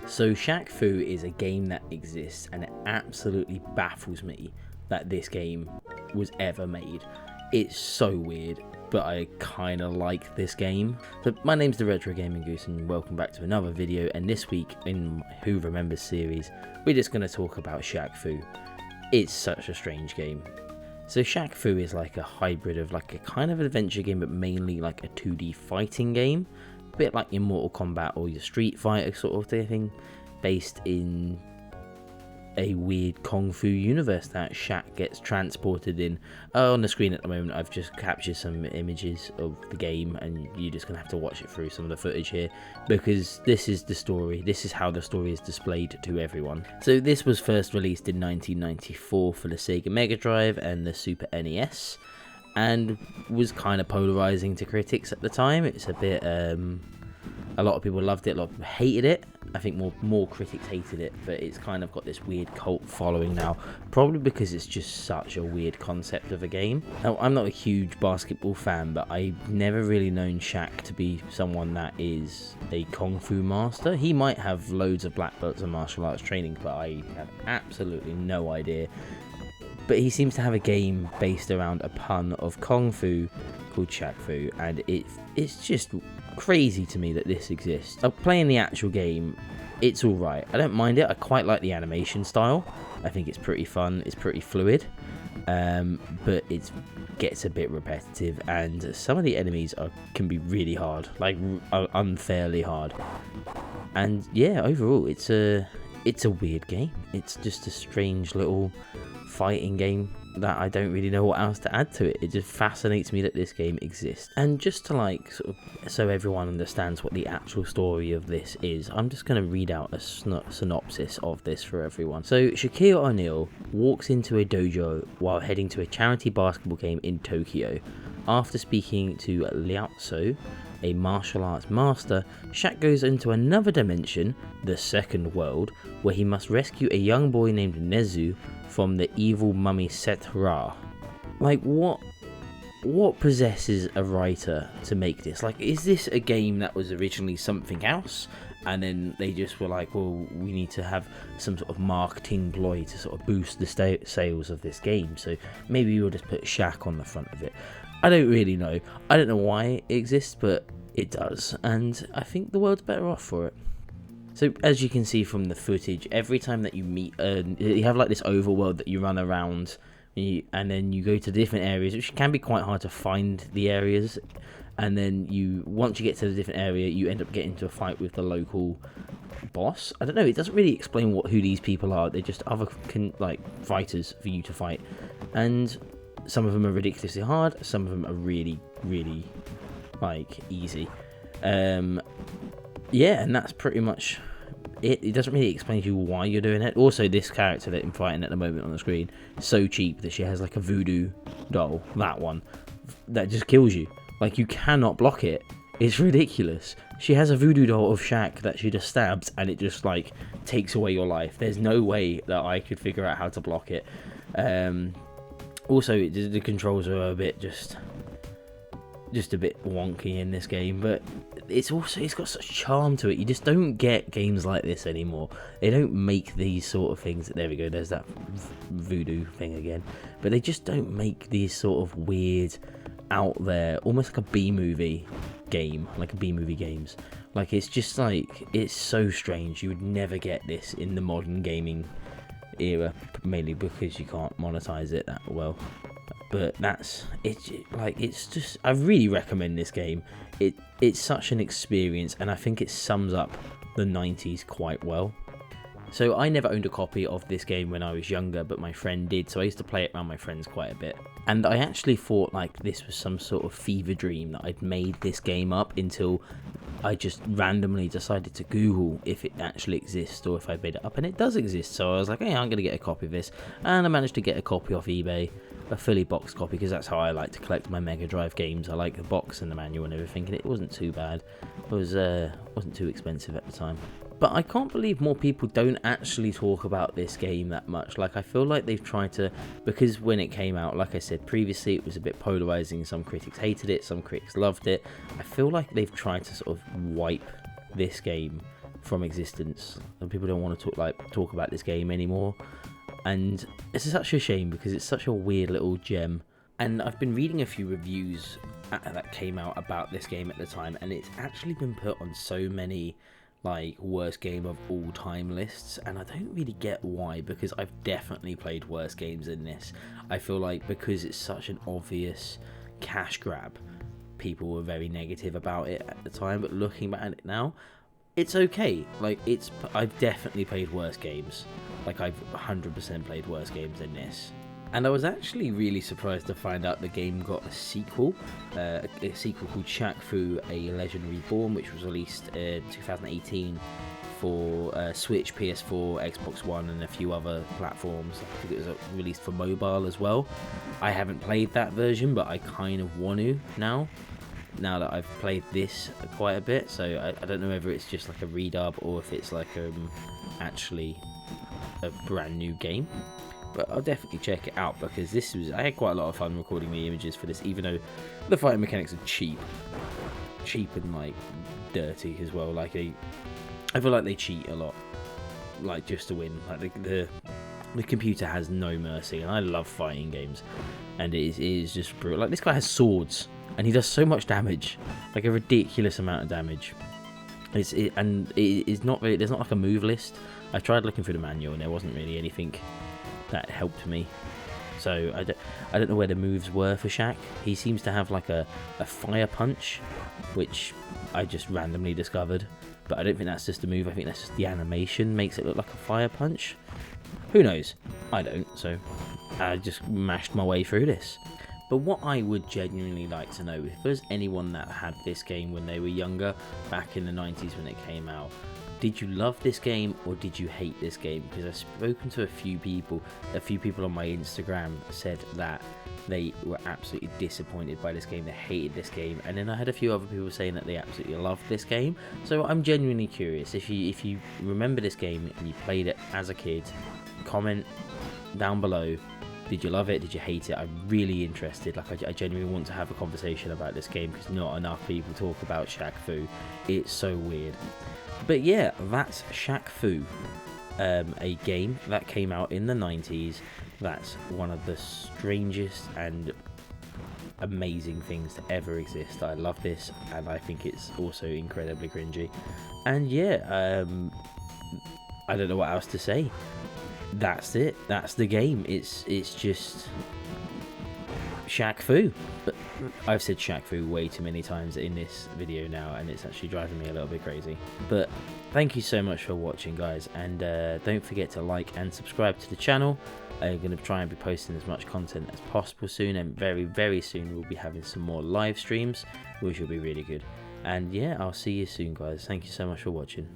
So Shaq-Fu is a game that exists, and it absolutely baffles me that this game was ever made. It's so weird, but I kind of like this game. So my name's the Retro Gaming Goose, and welcome back to another video. And this week in Who Remembers series, we're just going to talk about Shaq-Fu. It's such a strange game. So Shaq-Fu is like a hybrid of like a kind of adventure game, but mainly like a 2D fighting game. A bit like your Mortal Kombat or your Street Fighter sort of thing, based in a weird Kung Fu universe that Shaq gets transported in. On the screen at the moment I've just captured some images of the game, and you're just going to have to watch it through some of the footage here, because this is the story, this is how the story is displayed to everyone. So this was first released in 1994 for the Sega Mega Drive and the Super NES, and was kind of polarizing to critics at the time. It's a bit, a lot of people loved it, a lot of people hated it. I think more critics hated it, but it's kind of got this weird cult following now, probably because it's just such a weird concept of a game. Now, I'm not a huge basketball fan, but I've never really known Shaq to be someone that is a Kung Fu master. He might have loads of black belts and martial arts training, but I have absolutely no idea. But he seems to have a game based around a pun of Kung Fu called Shaq-Fu, and it's just crazy to me that this exists. Playing the actual game, it's alright. I don't mind it. I quite like the animation style. I think it's pretty fun. It's pretty fluid. But it gets a bit repetitive, and some of the enemies can be really hard, like unfairly hard. And yeah, overall, it's a weird game. It's just a strange little fighting game that I don't really know what else to add to it. It just fascinates me that this game exists. And just to like sort of, so everyone understands what the actual story of this is, I'm just going to read out a synopsis of this for everyone. So Shaquille O'Neal walks into a dojo while heading to a charity basketball game in Tokyo. After speaking to Liao Tzu, a martial arts master, Shaq goes into another dimension, the second world, where he must rescue a young boy named Nezu from the evil mummy Set Ra. Like, what possesses a writer to make this? Like, is this a game that was originally something else, and then they just were like, well, we need to have some sort of marketing ploy to sort of boost the sales of this game, so maybe we'll just put Shaq on the front of it. I don't really know. I don't know why it exists, but it does, and I think the world's better off for it. So as you can see from the footage, every time that you meet, you have like this overworld that you run around, and then you go to different areas, which can be quite hard to find the areas. And then once you get to the different area, you end up getting into a fight with the local boss. I don't know. It doesn't really explain who these people are. They're just other fighters for you to fight, and some of them are ridiculously hard. Some of them are really, really easy. Yeah, and that's pretty much it. It doesn't really explain to you why you're doing it. Also, this character that I'm fighting at the moment on the screen is so cheap that she has like a voodoo doll, that one, that just kills you. Like, you cannot block it. It's ridiculous. She has a voodoo doll of Shaq that she just stabs, and it just like takes away your life. There's no way that I could figure out how to block it. Also, the controls are a bit just a bit wonky in this game, but it's got such charm to it. You just don't get games like this anymore. They don't make these sort of things. There we go, there's that voodoo thing again. But they just don't make these sort of weird, out there, almost like a B-movie game, like a B-movie games. Like, it's just like, it's so strange. You would never get this in the modern gaming era, mainly because you can't monetize it that well. But it's just, I really recommend this game. It's such an experience, and I think it sums up the 90s quite well. So I never owned a copy of this game when I was younger, but my friend did, so I used to play it around my friends quite a bit. And I actually thought like this was some sort of fever dream, that I'd made this game up, until I just randomly decided to Google if it actually exists or if I made it up, and it does exist. So I was like, hey, I'm going to get a copy of this, and I managed to get a copy off eBay, a fully boxed copy, because that's how I like to collect my Mega Drive games. I like the box and the manual and everything, and it wasn't too bad. It wasn't too expensive at the time. But I can't believe more people don't actually talk about this game that much. Like, I feel like they've tried to, because when it came out, like I said previously, it was a bit polarizing. Some critics hated it, some critics loved it. I feel like they've tried to sort of wipe this game from existence, and people don't want to talk about this game anymore. And it's such a shame because it's such a weird little gem. And I've been reading a few reviews that came out about this game at the time, and it's actually been put on so many like worst game of all time lists, and I don't really get why, because I've definitely played worse games than this. I feel like because it's such an obvious cash grab, people were very negative about it at the time, but looking back at it now, it's okay. Like, I've definitely played worse games. Like, I've 100% played worse games than this. And I was actually really surprised to find out the game got a sequel called Shaq-Fu, A Legend Reborn, which was released in 2018 for Switch, PS4, Xbox One, and a few other platforms. I think it was released for mobile as well. I haven't played that version, but I kind of want to now that I've played this quite a bit. So I don't know whether it's just like a redub or if it's like actually a brand new game. But I'll definitely check it out, because I had quite a lot of fun recording the images for this, even though the fighting mechanics are cheap and like dirty as well. Like I feel like they cheat a lot, like just to win. Like the computer has no mercy, and I love fighting games, and it is just brutal. Like, this guy has swords, and he does so much damage, like a ridiculous amount of damage. There's not like a move list. I tried looking through the manual, and there wasn't really anything that helped me. So I don't know where the moves were for Shaq. He seems to have like a fire punch, which I just randomly discovered, but I don't think that's just a move. I think that's just the animation makes it look like a fire punch. Who knows? I don't, so I just mashed my way through this. But what I would genuinely like to know, if there's anyone that had this game when they were younger, back in the 90s when it came out, did you love this game or did you hate this game? Because I've spoken to a few people on my Instagram said that they were absolutely disappointed by this game, they hated this game, and then I had a few other people saying that they absolutely loved this game. So I'm genuinely curious, if you remember this game and you played it as a kid, comment down below. Did you love it? Did you hate it? I'm really interested. Like, I genuinely want to have a conversation about this game, because not enough people talk about Shaq-Fu. It's so weird. But yeah, that's Shaq-Fu, a game that came out in the 90s. That's one of the strangest and amazing things to ever exist. I love this, and I think it's also incredibly cringy. And yeah, I don't know what else to say. That's it. That's the game. It's just Shaq-Fu. But I've said Shaq-Fu way too many times in this video now, and it's actually driving me a little bit crazy. But thank you so much for watching, guys, and don't forget to like and subscribe to the channel. I'm going to try and be posting as much content as possible soon, and very, very soon we'll be having some more live streams, which will be really good. And yeah, I'll see you soon, guys. Thank you so much for watching.